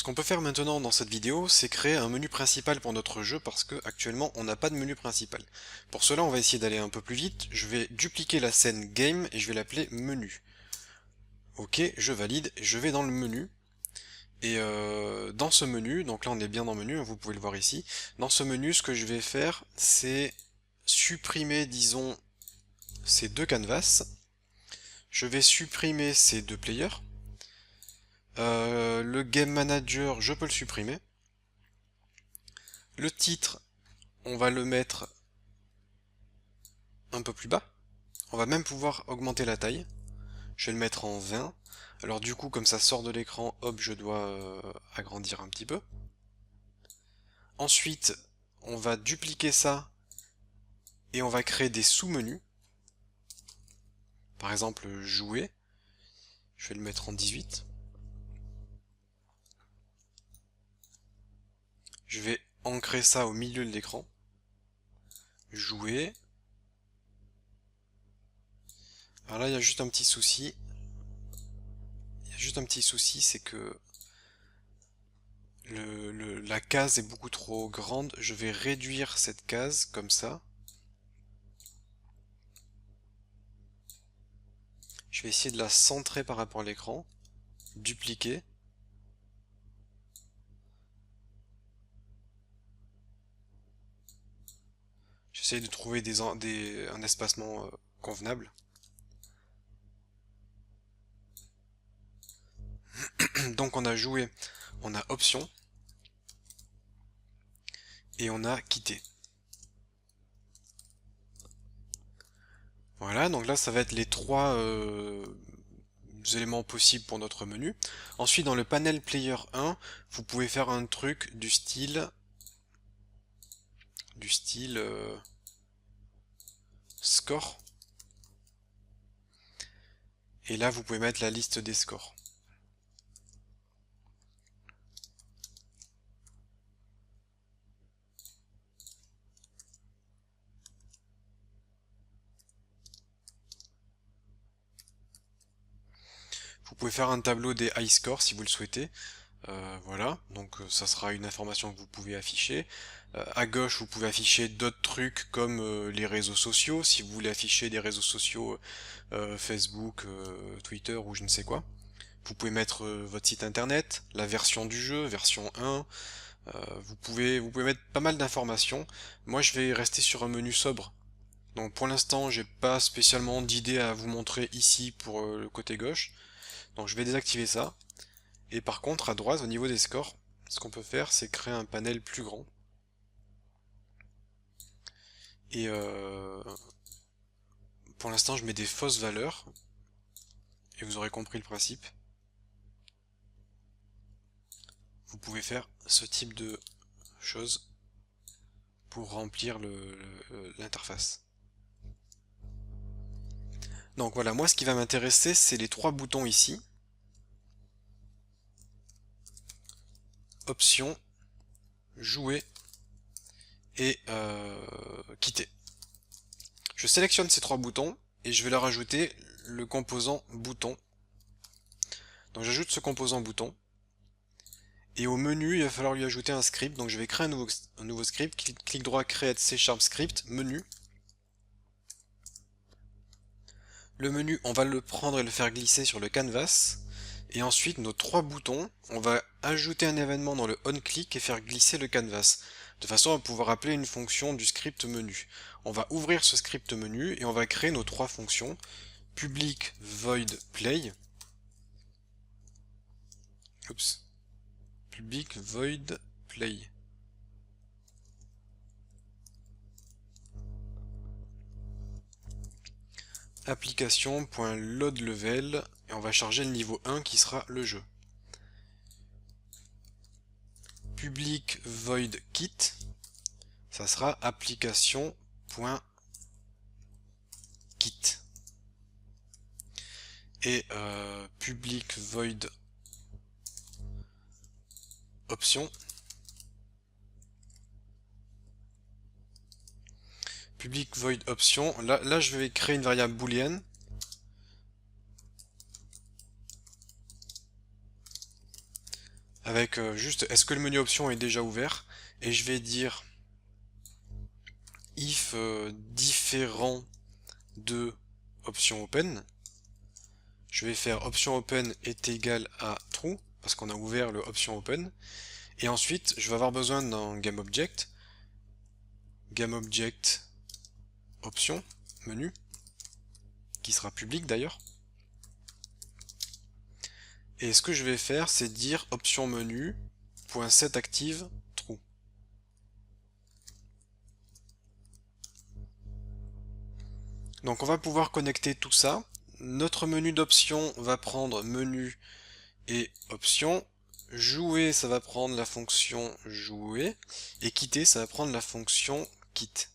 Ce qu'on peut faire maintenant dans cette vidéo, c'est créer un menu principal pour notre jeu parce que actuellement on n'a pas de menu principal. Pour cela, on va essayer d'aller un peu plus vite. Je vais dupliquer la scène Game et je vais l'appeler Menu. Ok, je valide, je vais dans le menu. Et dans ce menu, donc là on est bien dans le menu, vous pouvez le voir ici. Dans ce menu, ce que je vais faire, c'est supprimer, disons, ces deux canvas. Je vais supprimer ces deux players. Le Game Manager, je peux le supprimer. Le titre, on va le mettre un peu plus bas. On va même pouvoir augmenter la taille. Je vais le mettre en 20. Alors du coup, comme ça sort de l'écran, hop, je dois agrandir un petit peu. Ensuite, on va dupliquer ça et on va créer des sous-menus. Par exemple, jouer. Je vais le mettre en 18. Je vais ancrer ça au milieu de l'écran. Jouer. Alors là, il y a juste un petit souci. C'est que la case est beaucoup trop grande. Je vais réduire cette case comme ça. Je vais essayer de la centrer par rapport à l'écran. Dupliquer. J'essaie de trouver un espacement convenable. Donc on a joué, on a option et on a quitté. Voilà, donc là ça va être les trois éléments possibles pour notre menu. Ensuite dans le panel player 1, vous pouvez faire un truc du style score. Et là vous pouvez mettre la liste des scores. Vous pouvez faire un tableau des high scores si vous le souhaitez. Voilà, donc ça sera une information que vous pouvez afficher. À gauche, vous pouvez afficher d'autres trucs comme les réseaux sociaux, si vous voulez afficher des réseaux sociaux Facebook, Twitter ou je ne sais quoi. Vous pouvez mettre votre site internet, la version du jeu, version 1. Vous pouvez mettre pas mal d'informations. Moi, je vais rester sur un menu sobre. Donc pour l'instant, j'ai pas spécialement d'idée à vous montrer ici pour le côté gauche. Donc je vais désactiver ça. Et par contre, à droite, au niveau des scores, ce qu'on peut faire, c'est créer un panel plus grand. Et pour l'instant, je mets des fausses valeurs. Et vous aurez compris le principe. Vous pouvez faire ce type de choses pour remplir l'interface. Donc voilà, moi ce qui va m'intéresser, c'est les trois boutons ici. Options, jouer et quitter. Je sélectionne ces trois boutons et je vais leur ajouter le composant bouton. Donc j'ajoute ce composant bouton. Et au menu, il va falloir lui ajouter un script. Donc je vais créer un nouveau script. Clic droit, Create C# Script, menu. Le menu, on va le prendre et le faire glisser sur le canvas. Et ensuite, nos trois boutons, on va ajouter un événement dans le onClick et faire glisser le canvas. De façon à pouvoir appeler une fonction du script menu. On va ouvrir ce script menu et on va créer nos trois fonctions. Public void play. Oups. Public void play. Application.loadLevel et on va charger le niveau 1 qui sera le jeu. Public void kit, ça sera application.kit. Et public void option. Public void option, là je vais créer une variable boolean. avec juste est-ce que le menu option est déjà ouvert, et je vais dire if différent de option open. Je vais faire option open est égal à true, parce qu'on a ouvert le option open. Et ensuite, je vais avoir besoin d'un GameObject option, menu, qui sera public d'ailleurs. Et ce que je vais faire, c'est dire option menu, .setActive true. Donc on va pouvoir connecter tout ça. Notre menu d'options va prendre menu et options. Jouer, ça va prendre la fonction jouer. Et quitter, ça va prendre la fonction quitte.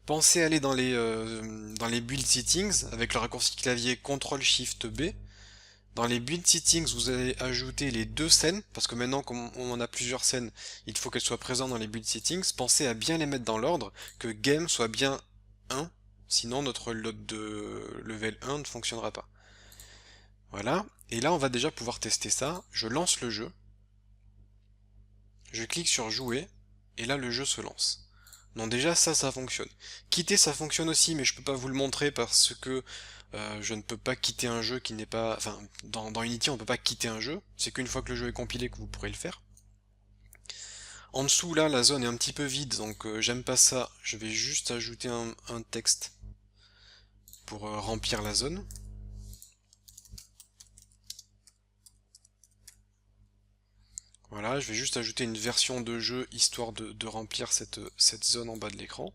Pensez à aller dans les build settings avec le raccourci clavier CTRL-SHIFT-B. Dans les build settings, vous allez ajouter les deux scènes, parce que maintenant, comme on en a plusieurs scènes, il faut qu'elles soient présentes dans les build settings. Pensez à bien les mettre dans l'ordre, que game soit bien 1, sinon notre load de level 1 ne fonctionnera pas. Voilà, et là on va déjà pouvoir tester ça. Je lance le jeu, je clique sur jouer, et là le jeu se lance. Donc déjà ça fonctionne. Quitter ça fonctionne aussi, mais je peux pas vous le montrer parce que je ne peux pas quitter un jeu qui n'est pas... Enfin, dans Unity on peut pas quitter un jeu, c'est qu'une fois que le jeu est compilé que vous pourrez le faire. En dessous là la zone est un petit peu vide, donc j'aime pas ça, je vais juste ajouter un texte pour remplir la zone. Voilà, je vais juste ajouter une version de jeu histoire de remplir cette zone en bas de l'écran.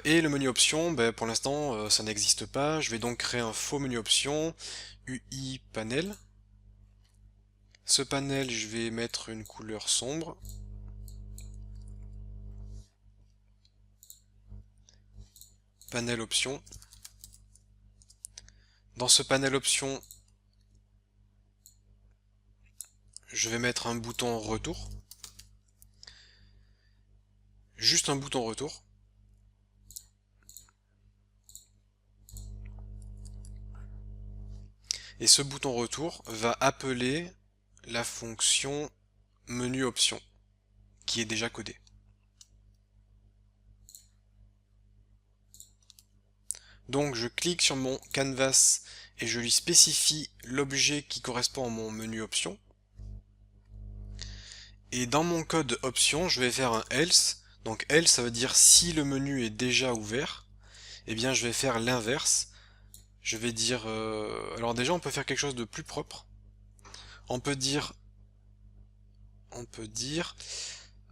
Et le menu option, ben, pour l'instant ça n'existe pas, je vais donc créer un faux menu option, UI panel. Ce panel, je vais mettre une couleur sombre. Panel option. Dans ce panel option, je vais mettre un bouton retour. Juste un bouton retour. Et ce bouton retour va appeler la fonction menu option, qui est déjà codée. Donc je clique sur mon canvas et je lui spécifie l'objet qui correspond à mon menu option. Et dans mon code option, je vais faire un else. Donc else, ça veut dire si le menu est déjà ouvert, eh bien je vais faire l'inverse. Je vais dire... alors déjà, on peut faire quelque chose de plus propre. On peut dire...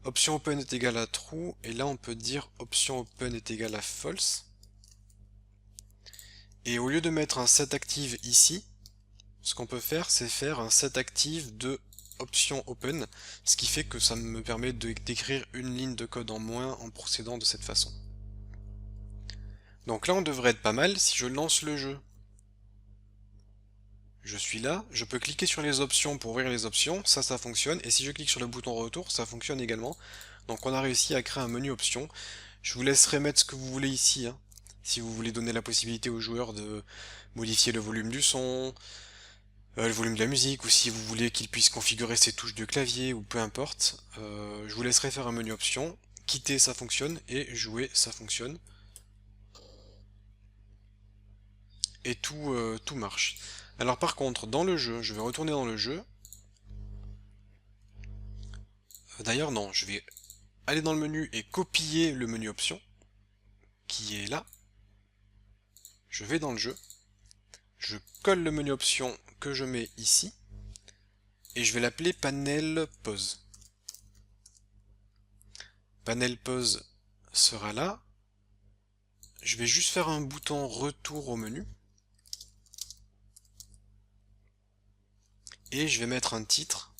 option open est égal à true, et là on peut dire option open est égal à false. Et au lieu de mettre un setActive ici, ce qu'on peut faire, c'est faire un setActive de option open, ce qui fait que ça me permet d'écrire une ligne de code en moins en procédant de cette façon. Donc là on devrait être pas mal. Si je lance le jeu, je suis là, je peux cliquer sur les options pour ouvrir les options, ça fonctionne, et si je clique sur le bouton retour, ça fonctionne également. Donc on a réussi à créer un menu options. Je vous laisserai mettre ce que vous voulez ici, hein. Si vous voulez donner la possibilité aux joueurs de modifier le volume du son, le volume de la musique, ou si vous voulez qu'il puisse configurer ses touches de clavier, ou peu importe, je vous laisserai faire un menu options. Quitter, ça fonctionne, et jouer, ça fonctionne. Et tout marche. Alors par contre, dans le jeu, je vais retourner dans le jeu. D'ailleurs non, je vais aller dans le menu et copier le menu option, qui est là. Je vais dans le jeu, je colle le menu option que je mets ici, et je vais l'appeler panel pause. Panel pause sera là. Je vais juste faire un bouton retour au menu. Et je vais mettre un titre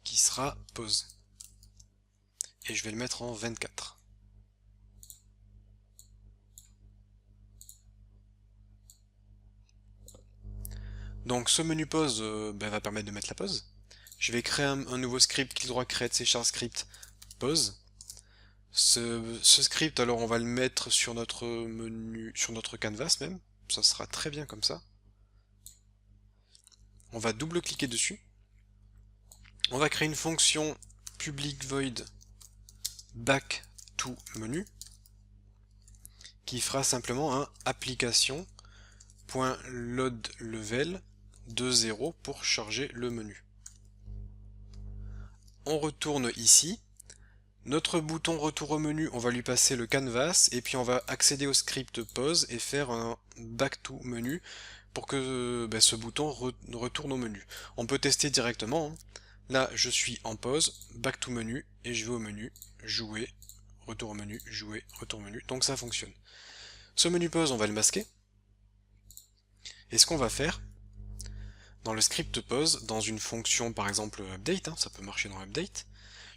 qui sera pause. Et je vais le mettre en 24. Donc ce menu pause va permettre de mettre la pause. Je vais créer un nouveau script, clic droit create C# script pause. Ce script, alors on va le mettre sur notre menu, sur notre canvas même. Ça sera très bien comme ça. On va double-cliquer dessus. On va créer une fonction public void back to menu qui fera simplement un application.loadLevel de 0 pour charger le menu. On retourne ici. Notre bouton retour au menu, on va lui passer le canvas et puis on va accéder au script pause et faire un back to menu pour que ce bouton retourne au menu. On peut tester directement. Là, je suis en pause, back to menu et je vais au menu, jouer, retour au menu, jouer, retour au menu. Donc ça fonctionne. Ce menu pause, on va le masquer. Et ce qu'on va faire, dans le script pause, dans une fonction par exemple update, ça peut marcher dans update,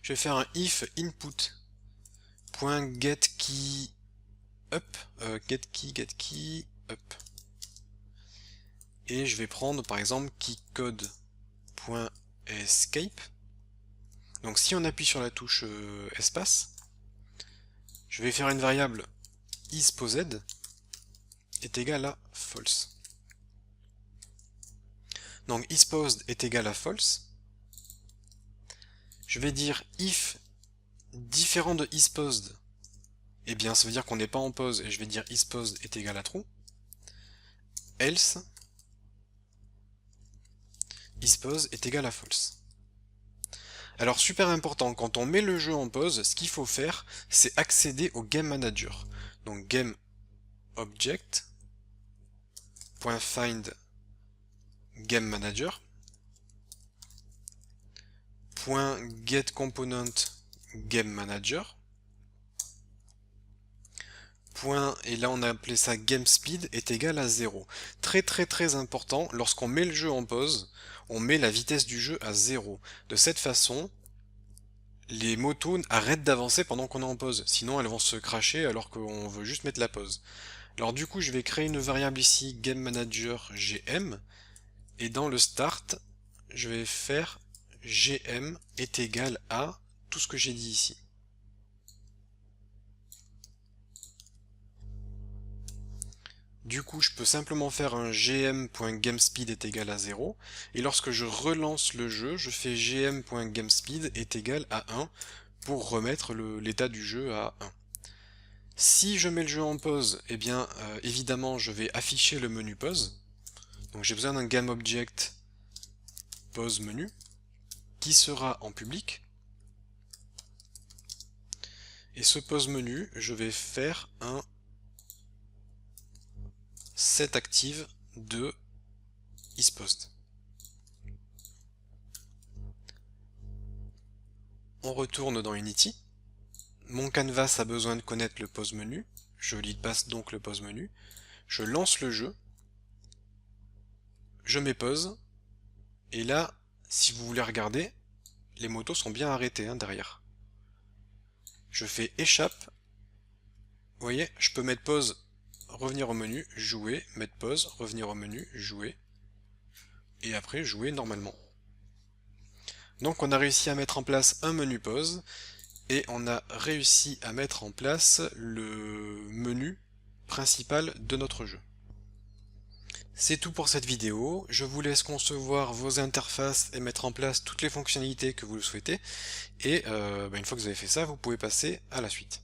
je vais faire un if input.getKey up, getKey up. Et je vais prendre par exemple keycode.escape. Donc si on appuie sur la touche espace, je vais faire une variable isPosed est égal à false. Donc isPosed est égal à false. Je vais dire if différent de isPosed, eh bien ça veut dire qu'on n'est pas en pause et je vais dire isPosed est égal à true. Else isPosed est égal à false. Alors super important, quand on met le jeu en pause, ce qu'il faut faire, c'est accéder au Game Manager. Donc Game Object.find Game Manager .getComponent Game Manager et là on a appelé ça GameSpeed est égal à 0. Très important, lorsqu'on met le jeu en pause, on met la vitesse du jeu à 0. De cette façon, les motos arrêtent d'avancer pendant qu'on est en pause, sinon elles vont se cracher alors qu'on veut juste mettre la pause. Alors du coup je vais créer une variable ici GameManager.gm et dans le start, je vais faire gm est égal à tout ce que j'ai dit ici. Du coup, je peux simplement faire un gm.gamespeed est égal à 0, et lorsque je relance le jeu, je fais gm.gamespeed est égal à 1 pour remettre l'état du jeu à 1. Si je mets le jeu en pause, eh bien évidemment je vais afficher le menu pause. Donc j'ai besoin d'un GameObject pause menu qui sera en public. Et ce pause menu, je vais faire un setActive de isPosed. On retourne dans Unity. Mon canvas a besoin de connaître le pause menu. Je lui passe donc le pause menu. Je lance le jeu. Je mets pause. Et là, si vous voulez regarder, les motos sont bien arrêtées derrière. Je fais échappe. Vous voyez, je peux mettre pause, revenir au menu, jouer, mettre pause, revenir au menu, jouer. Et après jouer normalement. Donc on a réussi à mettre en place un menu pause. Et on a réussi à mettre en place le menu principal de notre jeu. C'est tout pour cette vidéo, je vous laisse concevoir vos interfaces et mettre en place toutes les fonctionnalités que vous le souhaitez, et une fois que vous avez fait ça, vous pouvez passer à la suite.